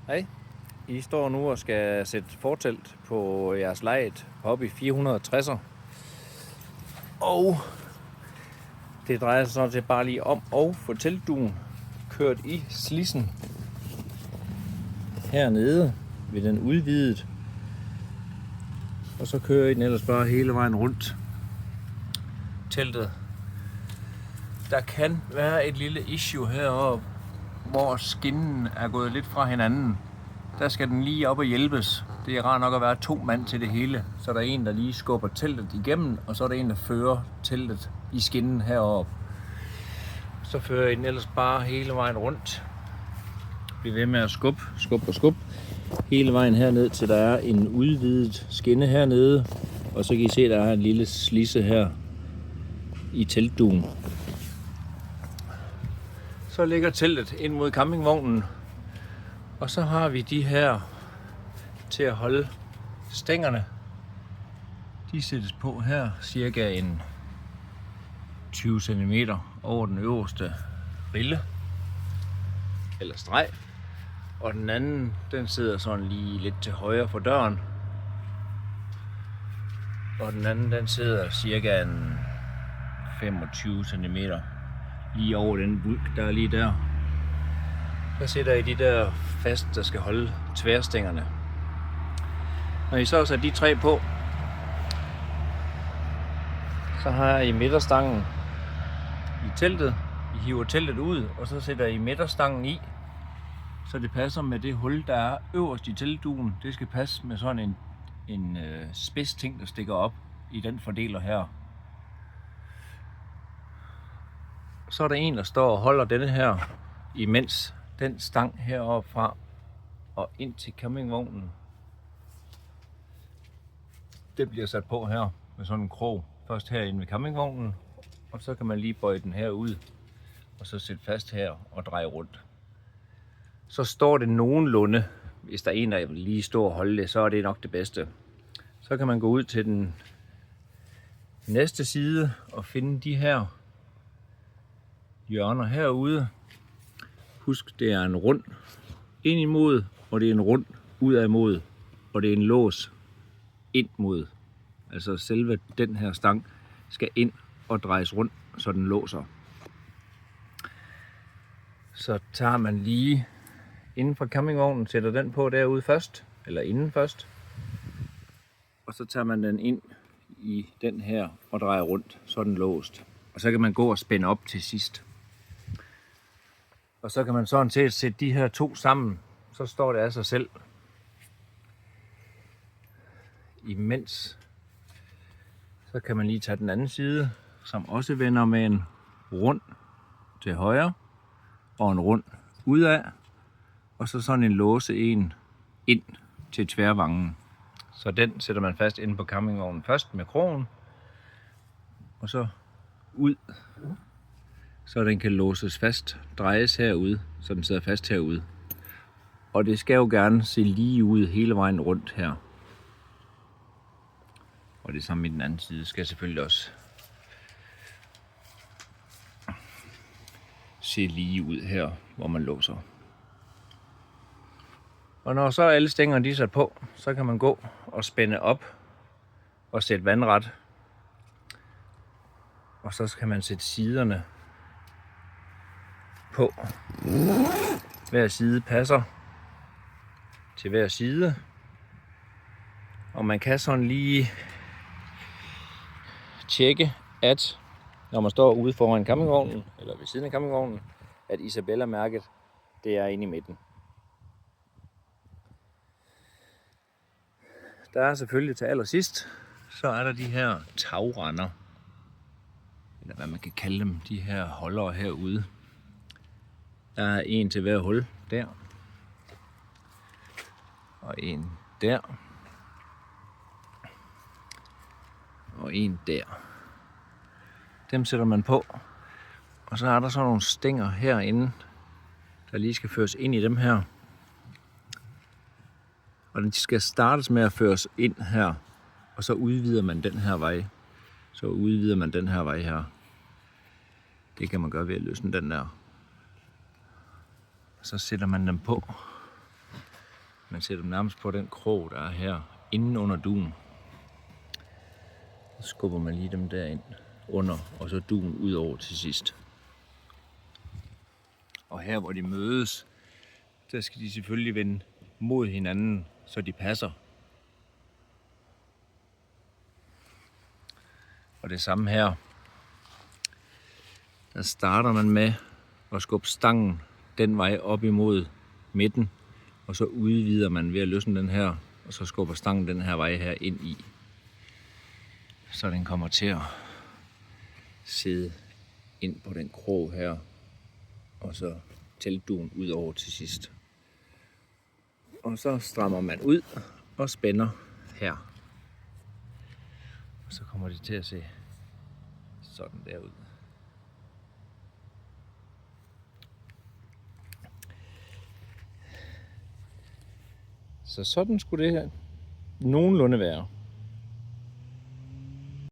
Hej, I står nu og skal sætte fortelt på jeres lejet Hobby 460'er. Og det drejer sig sådan set bare lige om at få teltdugen kørt i slissen hernede ved den udvidet. Og så kører I den ellers bare hele vejen rundt teltet. Der kan være et lille issue heroppe, hvor skinnen er gået lidt fra hinanden. Der skal den lige op og hjælpes. Det er rart nok at være 2 mand til det hele. Så er der en, der lige skubber teltet igennem, og så er der en, der fører teltet i skinnen heroppe. Så fører I den ellers bare hele vejen rundt. Bliv ved med at skubbe hele vejen herned, til der er en udvidet skinne hernede. Og så kan I se, at der er en lille slisse her i teltdugen. Så ligger teltet ind mod campingvognen. Og så har vi de her til at holde stængerne. De sættes på her cirka en 20 cm over den øverste rille eller streg. Og den anden, den sidder sådan lige lidt til højre for døren. Og den anden, den sidder cirka en 25 cm lige over den bulk, der er lige der. Der sætter I de der fast, der skal holde tværstængerne. Når I så har sat de 3 på, så har I midterstangen i teltet. I hiver teltet ud, og så sætter I midterstangen i, så det passer med det hul, der er øverst i teltdugen. Det skal passe med sådan en spids ting, der stikker op i den fordeler her. Så er der en, der står og holder denne her, imens den stang heroppe fra og ind til campingvognen, det bliver sat på her med sådan en krog. Først herinde ved campingvognen, og så kan man lige bøje den her ud, og så sætte fast her og dreje rundt. Så står det nogenlunde, hvis der er en, der vil lige stå og holde det, så er det nok det bedste. Så kan man gå ud til den næste side og finde de her hjørner herude. Husk, det er en rund ind imod, og det er en rund ud ad mod, og det er en lås ind mod. Altså selve den her stang skal ind og drejes rundt, så den låser. Så tager man lige inden for campingvognen, sætter den på derude først, eller inden først. Og så tager man den ind i den her og drejer rundt, så er den låst. Og så kan man gå og spænde op til sidst. Og så kan man sådan set sætte de her 2 sammen, så står det af sig selv. Imens så kan man lige tage den anden side, som også vender med en rund til højre og en rund udad, og så sådan en låse en ind til tværvangen. Så den sætter man fast inde på campingvognen først med krogen, og så ud, så den kan låses fast, drejes herude, så den sidder fast herude. Og det skal jo gerne se lige ud hele vejen rundt her. Og det samme i den anden side skal selvfølgelig også se lige ud her, hvor man låser. Og når så alle stængerne de er sat på, så kan man gå og spænde op og sætte vandret. Og så kan man sætte siderne på. Hver side passer til hver side. Og man kan sådan lige tjekke, at når man står ude foran campingvognen, eller ved siden af campingvognen, at Isabella-mærket, det er inde i midten. Der er selvfølgelig til allersidst, så er der de her tagrender, eller hvad man kan kalde dem, de her holdere herude. Der er en til hver hul der, og en der, og en der. Dem sætter man på, og så er der sådan nogle stænger herinde, der lige skal føres ind i dem her. Og den skal startes med at føres ind her, og så udvider man den her vej. Så udvider man den her vej her. Det kan man gøre ved at løsne den der. Så sætter man dem på. Man sætter dem nærmest på den krog, der er her inde under dugen. Så skubber man lige dem derind under, og så dugen ud over til sidst. Og her hvor de mødes, der skal de selvfølgelig vende mod hinanden, så de passer. Og det samme her. Der starter man med at skubbe stangen den vej op imod midten, og så udvider man ved at løsne den her, og så skubber stangen den her vej her ind i. Så den kommer til at sidde ind på den krog her, og så teltdugen ud over til sidst. Og så strammer man ud og spænder her. Og så kommer det til at se sådan der ud. Så sådan skulle det her nogenlunde være.